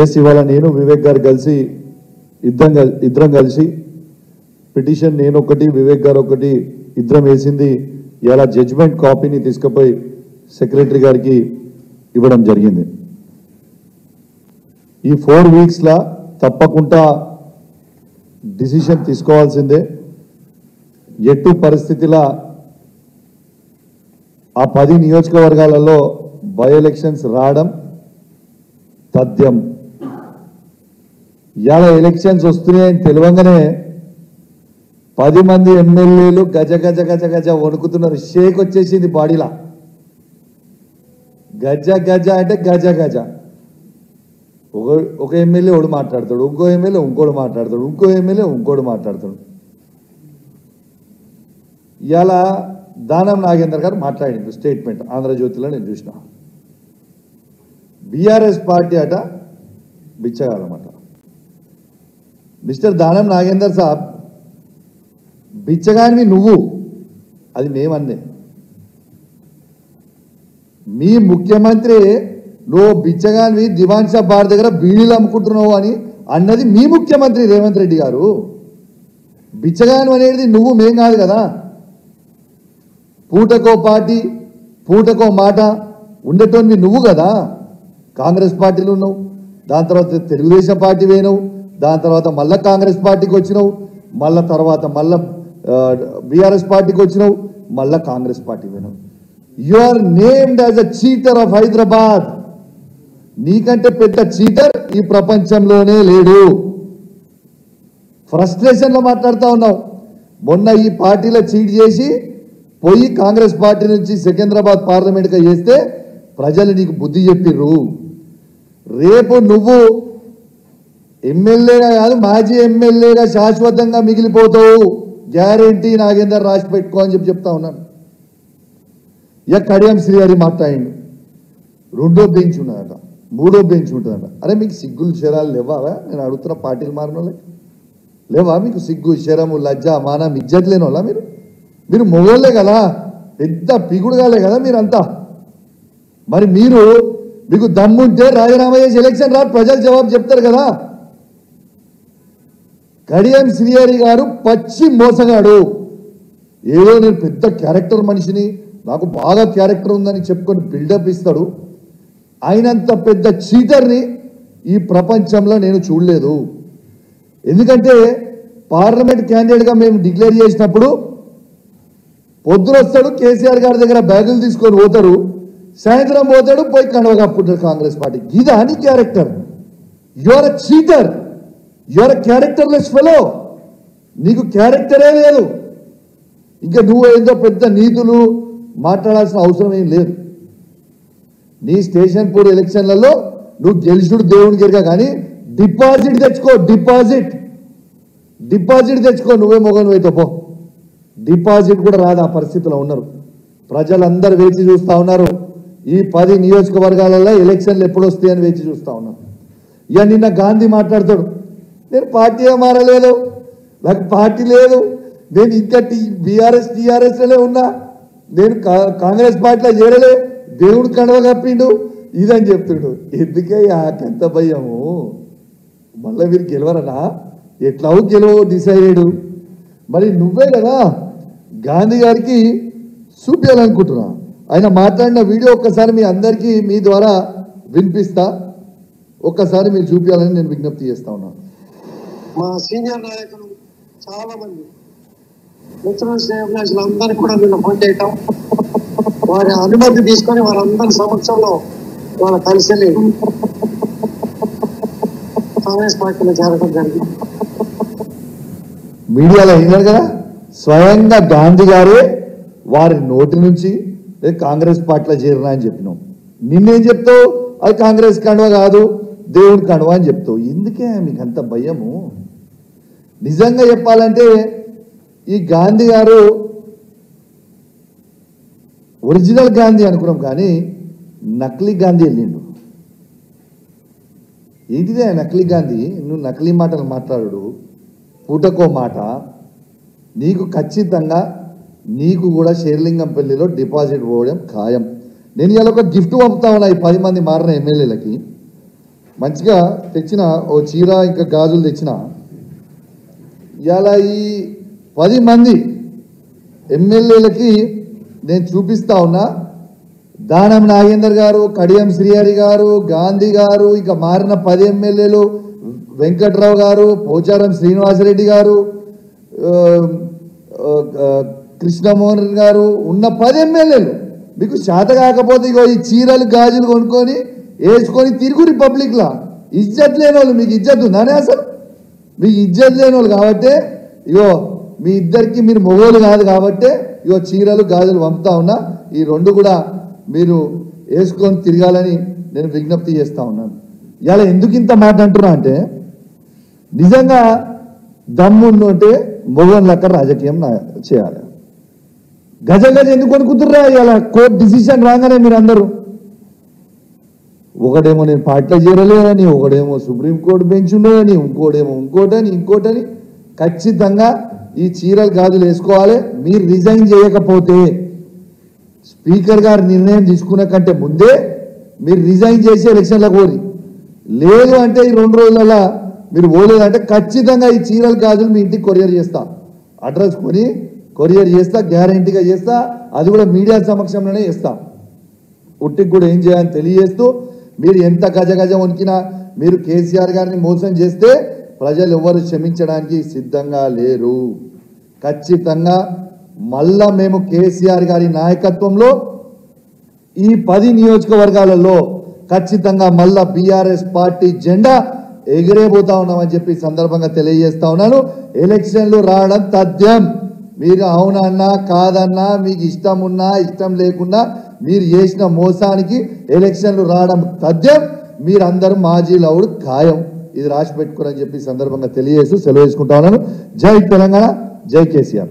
Yes ఇవాళ నేను వివేక్ గారు కలిసి ఇద్దరం కలిసి పిటిషన్ నేను ఒకటి వివేక్ గారు ఒకటి ఇద్దరం వేసింది ఇలా జడ్జిమెంట్ కాపీని తీసుకుపోయి సెక్రటరీ గారికి ఇవ్వడం జరిగింది. ఈ 4 వీక్స్లా తప్పకుండా డిసిషన్ తీసుకోవాల్సిందే. ఎట్టు పరిస్థితిలా ఆ 10 నియోజకవర్గాలలో బై ఎలక్షన్స్ రావడం తథ్యం. ఇవాళ ఎలక్షన్స్ వస్తున్నాయని తెలియంగానే 10 మంది ఎమ్మెల్యేలు గజ గజ గజ గజ వణుకుతున్నారు. షేక్ వచ్చేసింది బాడీలా. గజ గజ అంటే గజ గజ. ఒక ఎమ్మెల్యే ఒకడు మాట్లాడతాడు, ఇంకో ఎమ్మెల్యే ఇంకోటి మాట్లాడతాడు, ఇంకో ఎమ్మెల్యే ఇంకోటి మాట్లాడతాడు. ఇవాళ దానం నాగేందర్ గారు మాట్లాడింది స్టేట్మెంట్ ఆంధ్రజ్యోతిలో నేను చూసిన. బీఆర్ఎస్ పార్టీ అట బిచ్చగాలన్నమాట. మిస్టర్ దానం నాగేందర్ సాబ్, బిచ్చగానివి నువ్వు, అది మేమన్నే. మీ ముఖ్యమంత్రి నువ్వు బిచ్చగానివి దివాన్ షా బార్ దగ్గర బీడీలు అమ్ముకుంటున్నావు అని అన్నది మీ ముఖ్యమంత్రి రేవంత్ రెడ్డి గారు. బిచ్చగాను అనేది నువ్వు, మేం కాదు కదా. పూటకో పార్టీ పూటకో మాట ఉండేటోని నువ్వు కదా. కాంగ్రెస్ పార్టీలో ఉన్నావు, దాని తర్వాత తెలుగుదేశం పార్టీ పోయినావు, దాని తర్వాత మళ్ళీ కాంగ్రెస్ పార్టీకి వచ్చినావు, మళ్ళీ తర్వాత మళ్ళీ బీఆర్ఎస్ పార్టీకి వచ్చినావు, మళ్ళీ కాంగ్రెస్ పార్టీ పోయినావు. You are named as a cheater of Hyderabad. నీకంటే పెద్ద చీటర్ ఈ ప్రపంచంలోనే లేడు. ఫ్రస్ట్రేషన్లో మాట్లాడుతూ ఉన్నావు. మొన్న ఈ పార్టీలో చీట్ చేసి పోయి కాంగ్రెస్ పార్టీ నుంచి సికింద్రాబాద్ పార్లమెంట్గా చేస్తే ప్రజలు నీకు బుద్ధి చెప్పిర్రు. రేపు నువ్వు ఎమ్మెల్యేగా కాదు మాజీ ఎమ్మెల్యేగా శాశ్వతంగా మిగిలిపోతావు. గ్యారెంటీ నాగేందర్ రాసి పెట్టుకో అని చెప్తా ఉన్నాను. ఇక కడియం శ్రీహరి మాట్లాడిండు. 2వ బెంచ్ ఉన్నదట, 3వ బెంచ్ ఉంటుందట. అరే మీకు సిగ్గులు శరాలు లేవా? నేను అడుగుతున్న పార్టీలు మారిన వాళ్ళకి లేవా మీకు సిగ్గు శరము లజ్జ మానం ఇజ్జత్ లేని వాళ్ళ మీరు మొగోళ్ళే కదా, పెద్ద పిగుడుగాలే కదా మీరంతా. మరి మీకు దమ్ముంటే రాజీనామా చేసి ఎలక్షన్ రా, ప్రజలు జవాబు చెప్తారు కదా. కడియం శ్రీహరి గారు పచ్చి మోసగాడు. ఏదో నేను పెద్ద క్యారెక్టర్ మనిషిని, నాకు బాగా క్యారెక్టర్ ఉందని చెప్పుకొని బిల్డప్ ఇస్తాడు. ఆయనంత పెద్ద చీటర్ని ఈ ప్రపంచంలో నేను చూడలేదు. ఎందుకంటే పార్లమెంట్ క్యాండిడేట్గా మేము డిక్లేర్ చేసినప్పుడు పొద్దున వస్తాడు, కేసీఆర్ గారి దగ్గర బ్యాగులు తీసుకొని పోతారు, సాయంత్రం పోతాడు, పోయి కండవ కప్పుకుంటారు కాంగ్రెస్ పార్టీ. ఇదా నీ character? You are a cheater, you are a characterless fellow. నీకు క్యారెక్టరే లేదు. ఇంకా నువ్వు ఏదో పెద్ద నీతులు మాట్లాడాల్సిన అవసరం ఏం లేదు. నీ స్టేషన్ పూర్ ఎలక్షన్లలో నువ్వు గెలుచుడు దేవుని గిరిగా, కానీ డిపాజిట్ తెచ్చుకో. డిపాజిట్ తెచ్చుకో. నువ్వే మొగను అయితే పో. డిపాజిట్ కూడా రాదు. ఆ పరిస్థితిలో ఉన్నారు ప్రజలందరూ. వేచి చూస్తూ ఉన్నారు. ఈ 10 నియోజకవర్గాలలో ఎలక్షన్లు ఎప్పుడు వస్తాయని వేచి చూస్తూ ఉన్నారు. ఇక నిన్న గాంధీ మాట్లాడతాడు, నేను పార్టీ మారలేదు, నాకు పార్టీ లేదు, నేను ఇంకా టీఆర్ఎస్లో ఉన్నా, నేను కాంగ్రెస్ పార్టీలో చేరలే, దేవుడు కండవ కప్పిండు ఇదని చెప్తుడు. ఎందుకే ఎంత భయము? మళ్ళీ మీరు గెలవరనా? ఎట్లా గెలవో డిసైడెడ్. మరి నువ్వే కదా గాంధీ గారికి చూపించాలనుకుంటున్నా. ఆయన మాట్లాడిన వీడియో ఒక్కసారి మీ అందరికీ మీ ద్వారా వినిపిస్తా. ఒక్కసారి మీరు చూపించాలని నేను విజ్ఞప్తి చేస్తా ఉన్నాను. మా సీనియర్ నాయకులు చాలా మంది మిత్రులు అందరికీ కూడా నిన్న ఫోన్ చేయటం, వారి అనుమతి తీసుకొని వారందరి సమక్షంలో వాళ్ళ కలిసి కాంగ్రెస్ పార్టీలో చేరడం జరిగింది. మీడియాలో అయినారు కదా, స్వయంగా గాంధీ గారే వారి నోటి నుంచి కాంగ్రెస్ పార్టీలో చేరినా అని చెప్పినాం. నిన్నేం చెప్తావు? అది కాంగ్రెస్ కండువ కాదు, దేవుడి కండువ అని చెప్తావు. ఎందుకే మీకు అంత భయము? నిజంగా చెప్పాలంటే ఈ గాంధీ గారు ఒరిజినల్ గాంధీ అనుకున్నాం, కానీ నకిలీ గాంధీ వెళ్ళిండు. ఏంటిదే నకిలీ గాంధీ? నువ్వు నకిలీ మాటలు మాట్లాడు, పూటకో మాట. నీకు ఖచ్చితంగా నీకు కూడా షేర్లింగంపల్లిలో డిపాజిట్ పోవడం ఖాయం. నేను ఇవాళ ఒక గిఫ్ట్ పంపుతా ఉన్నా ఈ 10 మంది మారిన ఎమ్మెల్యేలకి. మంచిగా తెచ్చిన ఓ చీర ఇంకా గాజులు తెచ్చిన. ఇవాళ ఈ 10 మంది ఎమ్మెల్యేలకి నేను చూపిస్తా ఉన్నా. దానం నాగేందర్ గారు, కడియం శ్రీహరి గారు, గాంధీ గారు, ఇక మారిన 10 ఎమ్మెల్యేలు, వెంకట్రావు గారు, పోచారం శ్రీనివాసరెడ్డి గారు, కృష్ణమోహన్ గారు ఉన్న 10 ఎమ్మెల్యేలు మీకు చేత కాకపోతే ఇగో ఈ చీరలు గాజులు కొనుక్కొని వేసుకొని తిరుగురి పబ్లిక్లా. ఇజ్జత్ లేని వాళ్ళు, మీకు ఇజ్జత్ ఉందానే అసలు? మీకు ఇజ్జత్ లేని వాళ్ళు కాబట్టి ఇగో మీ ఇద్దరికి మీరు మొగోలు కాదు కాబట్టి ఇగో చీరలు గాజులు పంపుతా ఉన్నా. ఈ 2 కూడా మీరు వేసుకొని తిరగాలని నేను విజ్ఞప్తి చేస్తా ఉన్నాను. ఇలా ఎందుకు ఇంత మాట అంటున్నా అంటే నిజంగా దమ్ముంటే మొగోన్ లెక్క రాజకీయం చేయాలి. గజ ఎందుకు అనుకుంటుర్రా? ఇలా కోర్టు డిసిషన్ రాగానే మీరు అందరూ ఒకడేమో నేను పార్టీలో చేరలేదని, ఒకడేమో సుప్రీంకోర్టు బెంచ్ ఉండేదని, ఇంకోటేమో ఇంకోటని ఖచ్చితంగా ఈ చీరలు గాజులు వేసుకోవాలి. మీరు రిజైన్ చేయకపోతే స్పీకర్ గారు నిర్ణయం తీసుకునే కంటే ముందే మీరు రిజైన్ చేసి ఎలక్షన్లకు పోరి. లేదు అంటే ఈ 2 రోజులలో మీరు పోలేదంటే ఖచ్చితంగా ఈ చీరలు గాజులు మీ ఇంటికి కొరియర్ చేస్తా, అడ్రస్ కొని కొరియర్ చేస్తా, గ్యారంటీగా చేస్తా. అది కూడా మీడియా సమక్షంలోనే చేస్తా. ఉట్టికి కూడా ఏం చేయాలని తెలియజేస్తూ, మీరు ఎంత గజ వణికినా మీరు కేసీఆర్ గారిని మోసం చేస్తే ప్రజలు ఎవరు క్షమించడానికి సిద్ధంగా లేరు. ఖచ్చితంగా మళ్ళా మేము కేసీఆర్ గారి నాయకత్వంలో ఈ 10 నియోజకవర్గాలలో ఖచ్చితంగా మళ్ళా బీఆర్ఎస్ పార్టీ జెండా ఎగిరేపోతా ఉన్నామని చెప్పి సందర్భంగా తెలియజేస్తా ఉన్నాను. ఎలక్షన్లు రావడం తథ్యం. మీరు అవునన్నా కాదన్నా, మీకు ఇష్టం ఉన్నా ఇష్టం లేకున్నా మీరు చేసిన మోసానికి ఎలక్షన్లు రావడం తథ్యం. మీరందరూ మాజీ లౌడ్ ఖాయం. ఇది రాసి పెట్టుకోరని చెప్పి సందర్భంగా తెలియజేస్తూ సెలవు తీసుకుంటా ఉన్నాను. జై తెలంగాణ, జై కేసీఆర్.